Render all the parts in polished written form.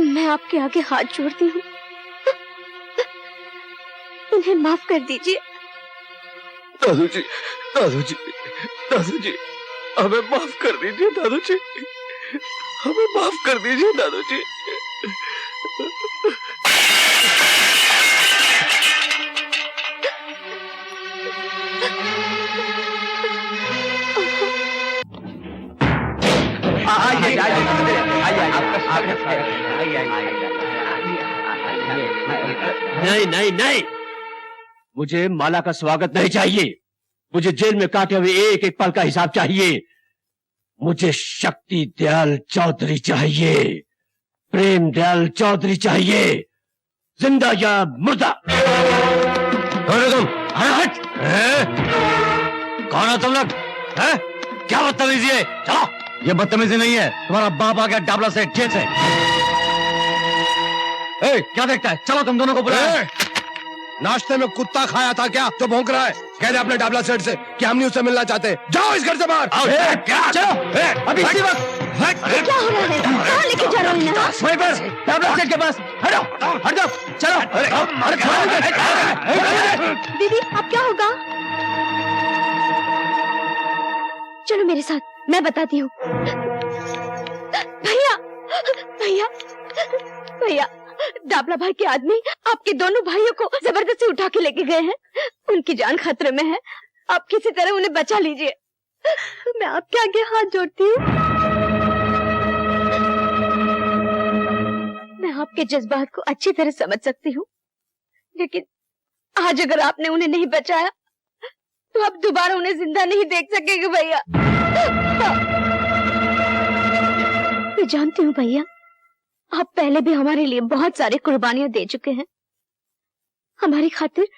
मैं आपके आगे हाथ जोड़ती हूँ, इन्हें माफ कर दीजिए। दादू जी, दादू जी, दादू जी, हमें माफ कर दीजिए दादू जी, हमें माफ कर दीजिए दादू जी। नहीं नहीं नहीं, मुझे माला का स्वागत नहीं चाहिए। मुझे जेल में काटे हुए एक एक पल का हिसाब चाहिए। मुझे शक्ति दयाल चौधरी चाहिए, प्रेम दयाल चौधरी चाहिए, जिंदा या मुर्दा। कौन हो तुम? हट! कौन हो तुम लोग? क्या बदतमीजी है? चलो। ये बदतमीजी नहीं है, तुम्हारा बाप आ गया डाबला से, जेल से। क्या देखता है? चलो तुम दोनों को बुलाओ। नाश्ते में कुत्ता खाया था क्या जो भौंक रहा है? कह दे अपने डाबला सेठ से कि हम नहीं उससे मिलना चाहते। जाओ इस घर से बाहर। चलो अभी इसी वक्त। क्या हो रहा है? कहाँ लेके जा रहे हो? वहीं पर डाबला सेठ के पास। हटो, हट जाओ। चलो। दीदी अब क्या होगा? चलो मेरे साथ, मैं बताती हूँ। भैया भैया भैया, डाबला भाई के आदमी आपके दोनों भाइयों को जबरदस्ती उठा के लेके गए हैं। उनकी जान खतरे में है, आप किसी तरह उन्हें बचा लीजिए। मैं आपके आगे हाथ जोड़ती हूँ। मैं आपके जज्बात को अच्छी तरह समझ सकती हूँ, लेकिन आज अगर आपने उन्हें नहीं बचाया तो आप दोबारा उन्हें जिंदा नहीं देख सकेंगे भैया। मैं जानती हूँ भैया, आप पहले भी हमारे लिए बहुत सारी कुर्बानियां दे चुके हैं। हमारी खातिर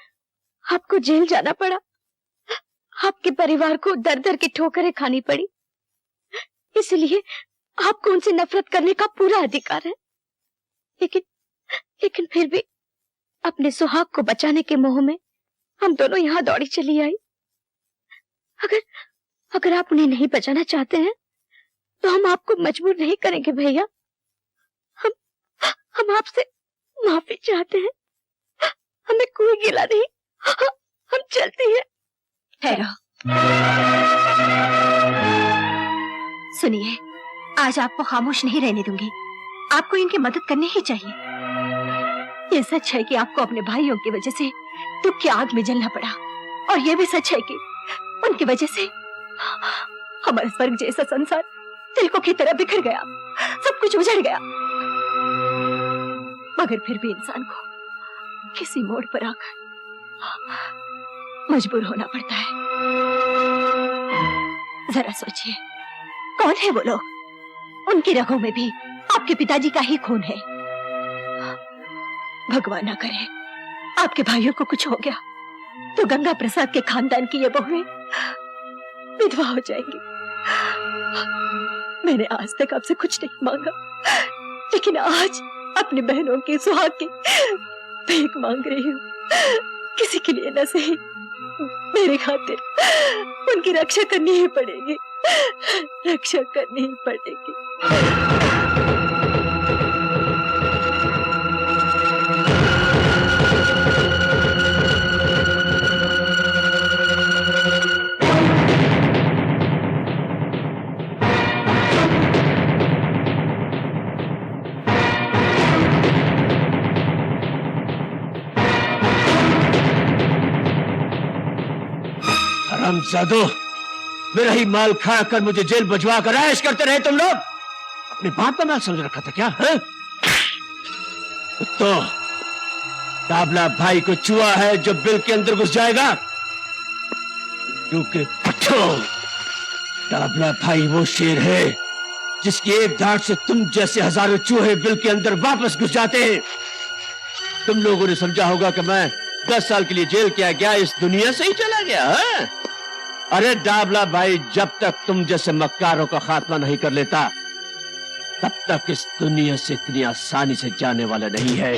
आपको जेल जाना पड़ा, आपके परिवार को दर दर की ठोकरें खानी पड़ी, इसलिए आपको उनसे नफरत करने का पूरा अधिकार है। लेकिन फिर भी अपने सुहाग को बचाने के मोह में हम दोनों यहाँ दौड़ी चली आई। अगर आप उन्हें नहीं बचाना चाहते हैं तो हम आपको मजबूर नहीं करेंगे भैया। हम आपसे माफी चाहते हैं, हमें कोई गिला नहीं, हम चलती हैं। ठहरो, सुनिए, आज आपको खामोश नहीं रहने दूंगी। आपको इनकी मदद करनी ही चाहिए। ये सच है कि आपको अपने भाइयों की वजह से दुख की आग में जलना पड़ा, और ये भी सच है कि उनकी वजह से हमारा स्वर्ग जैसा संसार तिलकों की तरह बिखर गया, सब कुछ उजड़ गया। मगर फिर भी इंसान को किसी मोड़ पर आकर मजबूर होना पड़ता है। जरा सोचिए, कौन है वो लोग? उनकी रगों में भी आपके पिताजी का ही खून है। भगवान ना करे आपके भाइयों को कुछ हो गया तो गंगा प्रसाद के खानदान की ये बहुएं विधवा हो जाएंगी। मैंने आज तक आपसे कुछ नहीं मांगा, लेकिन आज अपनी बहनों की सुहाग की भीख मांग रही हूँ। किसी के लिए न सही, मेरे खातिर उनकी रक्षा करनी ही पड़ेगी, रक्षा करनी ही पड़ेगी। हरामजादो, मेरा ही माल खाकर मुझे जेल भिजवा कर ऐश करते रहे तुम लोग। अपने बाप का माल समझ रखा था क्या? है तो दाबला भाई को चूहा है जो बिल के अंदर घुस जाएगा। क्योंकि पट्टो, दाबला भाई वो शेर है जिसकी एक धाड़ से तुम जैसे हजारों चूहे बिल के अंदर वापस घुस जाते हैं। तुम लोगों ने समझा होगा कि मैं 10 साल के लिए जेल किया गया, इस दुनिया से ही चला गया है? अरे दाबला भाई, जब तक तुम जैसे मक्कारों का खात्मा नहीं कर लेता तब तक इस दुनिया से इतनी आसानी से जाने वाला नहीं है।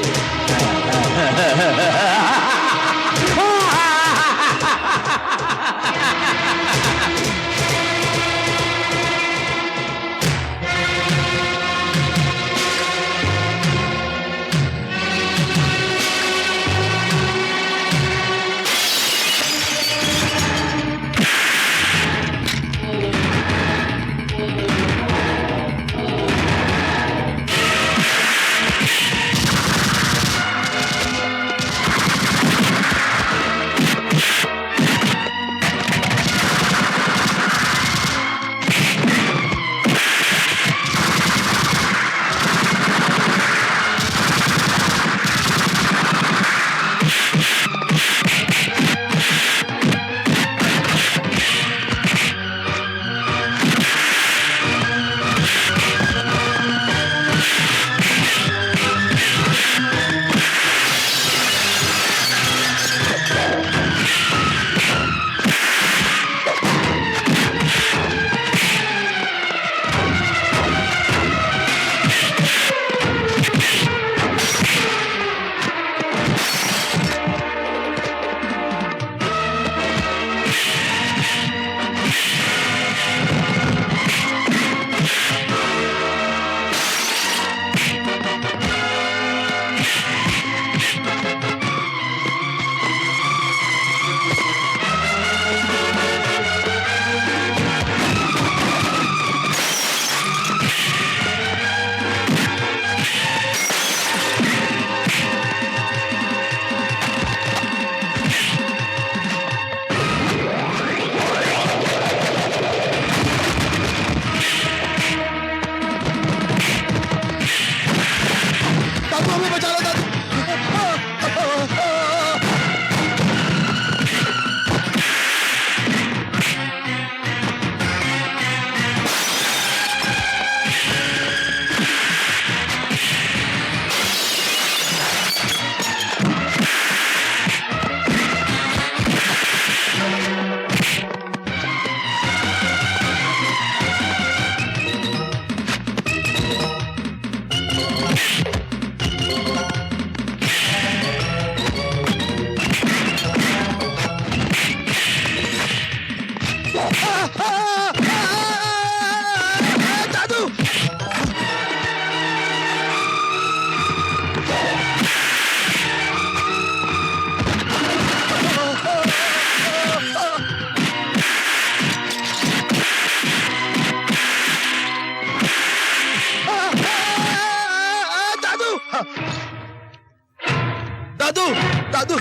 दादू दादू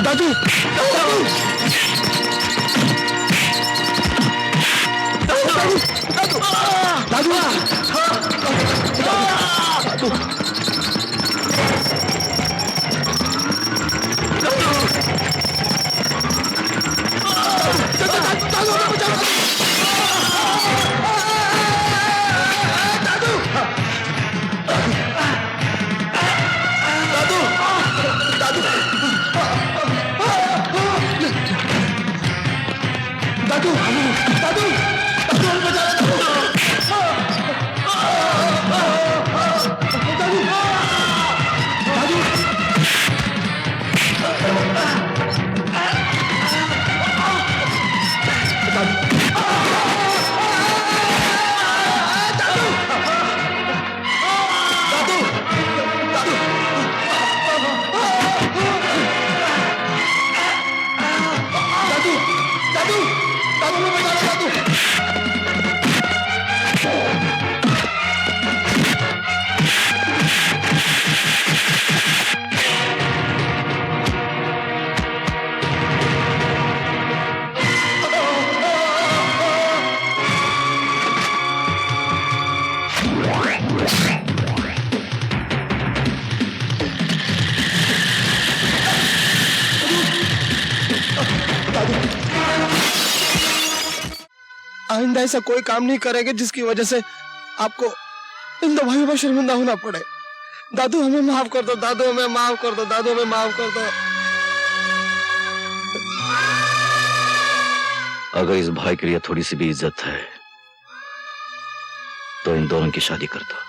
दादू दादू दादू दादू दादू बचा आइंदा ऐसा कोई काम नहीं करेंगे जिसकी वजह से आपको इन दो भाइयों पर शर्मिंदा होना पड़े। दादू हमें माफ कर दो, दादू हमें माफ कर दो, दादू हमें माफ कर दो। अगर इस भाई के लिए थोड़ी सी भी इज्जत है तो इन दोनों की शादी कर दो।